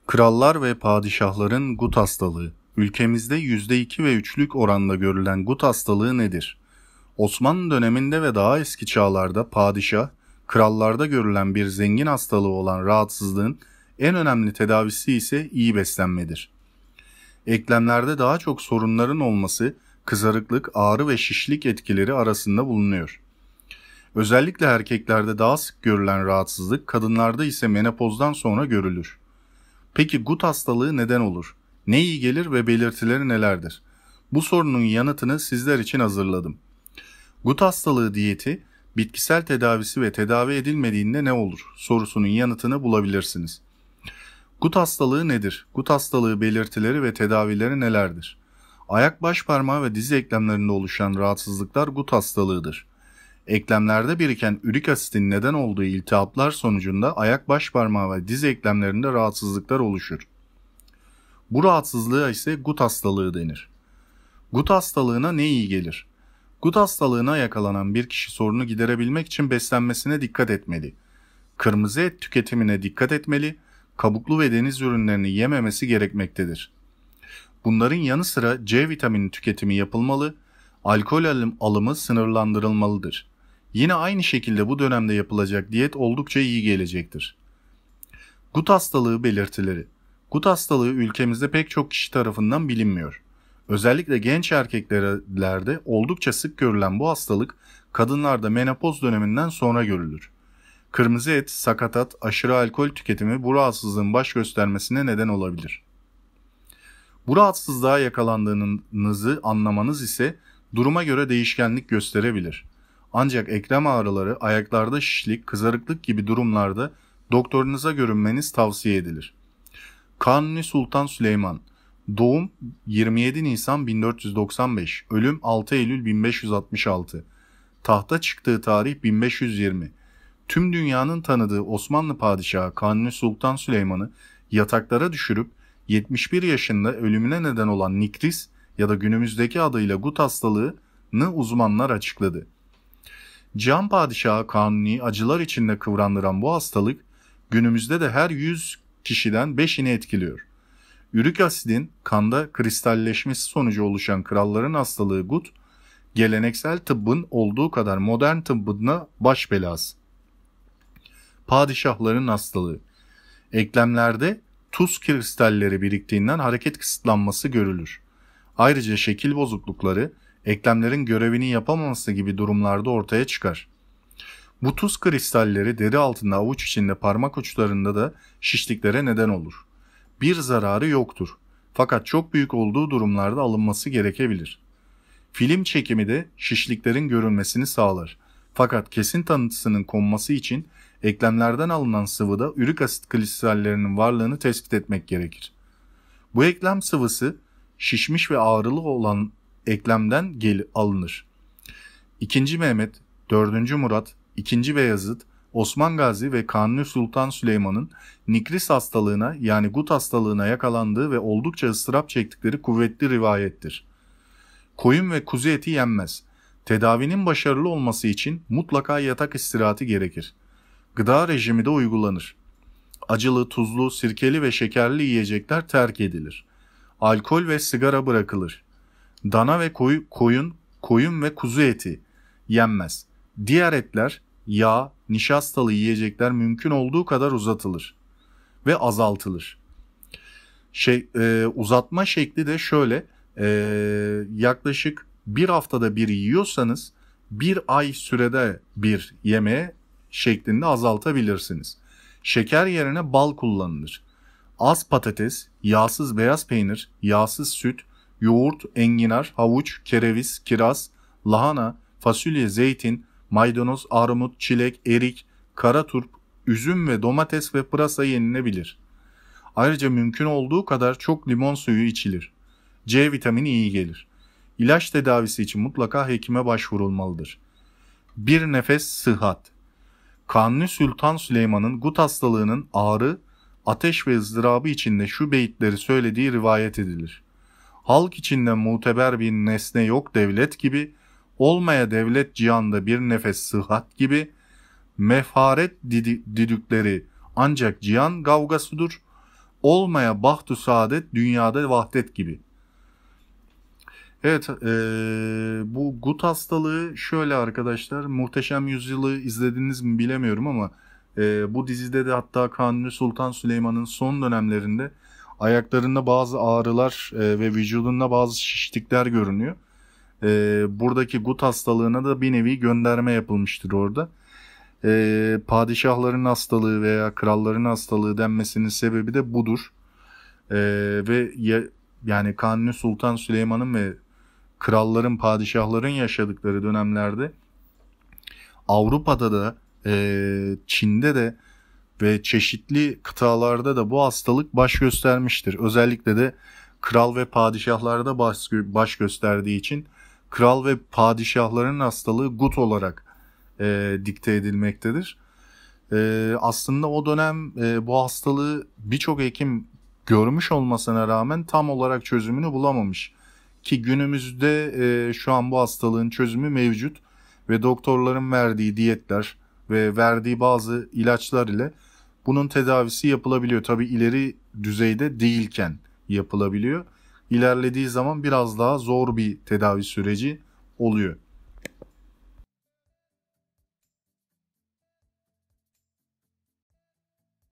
Krallar ve padişahların gut hastalığı. Ülkemizde %2 ve 3'lük oranda görülen gut hastalığı nedir? Osmanlı döneminde ve daha eski çağlarda padişah, krallarda görülen bir zengin hastalığı olan rahatsızlığın en önemli tedavisi ise iyi beslenmedir. Eklemlerde daha çok sorunların olması, kızarıklık, ağrı ve şişlik etkileri arasında bulunuyor. Özellikle erkeklerde daha sık görülen rahatsızlık, kadınlarda ise menopozdan sonra görülür. Peki gut hastalığı neden olur? Ne iyi gelir ve belirtileri nelerdir? Bu sorunun yanıtını sizler için hazırladım. Gut hastalığı diyeti, bitkisel tedavisi ve tedavi edilmediğinde ne olur sorusunun yanıtını bulabilirsiniz. Gut hastalığı nedir? Gut hastalığı belirtileri ve tedavileri nelerdir? Ayak baş parmağı ve diz eklemlerinde oluşan rahatsızlıklar gut hastalığıdır. Eklemlerde biriken ürik asitin neden olduğu iltihaplar sonucunda ayak baş parmağı ve diz eklemlerinde rahatsızlıklar oluşur. Bu rahatsızlığa ise gut hastalığı denir. Gut hastalığına ne iyi gelir? Gut hastalığına yakalanan bir kişi sorunu giderebilmek için beslenmesine dikkat etmeli. Kırmızı et tüketimine dikkat etmeli, kabuklu ve deniz ürünlerini yememesi gerekmektedir. Bunların yanı sıra C vitamini tüketimi yapılmalı, alkol alımı sınırlandırılmalıdır. Yine aynı şekilde bu dönemde yapılacak diyet oldukça iyi gelecektir. Gut hastalığı belirtileri. Gut hastalığı ülkemizde pek çok kişi tarafından bilinmiyor. Özellikle genç erkeklerde oldukça sık görülen bu hastalık kadınlarda menopoz döneminden sonra görülür. Kırmızı et, sakatat, aşırı alkol tüketimi bu rahatsızlığın baş göstermesine neden olabilir. Bu rahatsızlığa yakalandığınızı anlamanız ise duruma göre değişkenlik gösterebilir. Ancak eklem ağrıları, ayaklarda şişlik, kızarıklık gibi durumlarda doktorunuza görünmeniz tavsiye edilir. Kanuni Sultan Süleyman, doğum 27 Nisan 1495, ölüm 6 Eylül 1566, tahta çıktığı tarih 1520. Tüm dünyanın tanıdığı Osmanlı padişahı Kanuni Sultan Süleyman'ı yataklara düşürüp 71 yaşında ölümüne neden olan nikris ya da günümüzdeki adıyla gut hastalığını uzmanlar açıkladı. Cihan Padişahı Kanuni'yi acılar içinde kıvrandıran bu hastalık günümüzde de her 100 kişiden 5'ini etkiliyor. Ürik asidin kanda kristalleşmesi sonucu oluşan kralların hastalığı gut, geleneksel tıbbın olduğu kadar modern tıbbına baş belası. Padişahların hastalığı. Eklemlerde tuz kristalleri biriktiğinden hareket kısıtlanması görülür. Ayrıca şekil bozuklukları, eklemlerin görevini yapamaması gibi durumlarda ortaya çıkar. Bu tuz kristalleri deri altında, avuç içinde, parmak uçlarında da şişliklere neden olur. Bir zararı yoktur. Fakat çok büyük olduğu durumlarda alınması gerekebilir. Film çekimi de şişliklerin görülmesini sağlar. Fakat kesin tanısının konması için eklemlerden alınan sıvıda ürik asit kristallerinin varlığını tespit etmek gerekir. Bu eklem sıvısı şişmiş ve ağrılı olan eklemden alınır. 2. Mehmet, 4. Murat, 2. Beyazıt, Osman Gazi ve Kanuni Sultan Süleyman'ın nikris hastalığına yani gut hastalığına yakalandığı ve oldukça ıstırap çektikleri kuvvetli rivayettir. Koyun ve kuzu eti yenmez. Tedavinin başarılı olması için mutlaka yatak istirahati gerekir. Gıda rejimi de uygulanır. Acılı, tuzlu, sirkeli ve şekerli yiyecekler terk edilir. Alkol ve sigara bırakılır. Dana ve koyun ve kuzu eti yenmez. Diğer etler, yağ, nişastalı yiyecekler mümkün olduğu kadar uzatılır ve azaltılır. Uzatma şekli de şöyle, yaklaşık bir haftada bir yiyorsanız bir ay sürede bir yemeğe şeklinde azaltabilirsiniz. Şeker yerine bal kullanılır. Az patates, yağsız beyaz peynir, yağsız süt, yoğurt, enginar, havuç, kereviz, kiraz, lahana, fasulye, zeytin, maydanoz, armut, çilek, erik, kara turp, üzüm ve domates ve pırasa yenilebilir. Ayrıca mümkün olduğu kadar çok limon suyu içilir. C vitamini iyi gelir. İlaç tedavisi için mutlaka hekime başvurulmalıdır. Bir nefes sıhhat. Kanuni Sultan Süleyman'ın gut hastalığının ağrı, ateş ve ızdırabı içinde şu beyitleri söylediği rivayet edilir. Halk içinde muteber bir nesne yok devlet gibi, olmaya devlet cihanda bir nefes sıhhat gibi, mefaret didükleri ancak cihan kavgasıdır, Olmaya bahtü saadet, dünyada vahdet gibi. Evet, bu gut hastalığı şöyle arkadaşlar. Muhteşem Yüzyıl'ı izlediniz mi bilemiyorum ama bu dizide de hatta Kanuni Sultan Süleyman'ın son dönemlerinde ayaklarında bazı ağrılar ve vücudunda bazı şişlikler görünüyor. Buradaki gut hastalığına da bir nevi gönderme yapılmıştır orada. Padişahların hastalığı veya kralların hastalığı denmesinin sebebi de budur. Yani Kanuni Sultan Süleyman'ın ve kralların, padişahların yaşadıkları dönemlerde Avrupa'da da, Çin'de de ve çeşitli kıtalarda da bu hastalık baş göstermiştir. Özellikle de kral ve padişahlarda baş gösterdiği için kral ve padişahların hastalığı gut olarak dikte edilmektedir. Aslında o dönem bu hastalığı birçok hekim görmüş olmasına rağmen tam olarak çözümünü bulamamış. Ki günümüzde şu an bu hastalığın çözümü mevcut ve doktorların verdiği diyetler ve verdiği bazı ilaçlar ile bunun tedavisi yapılabiliyor. Tabii ileri düzeyde değilken yapılabiliyor. İlerlediği zaman biraz daha zor bir tedavi süreci oluyor.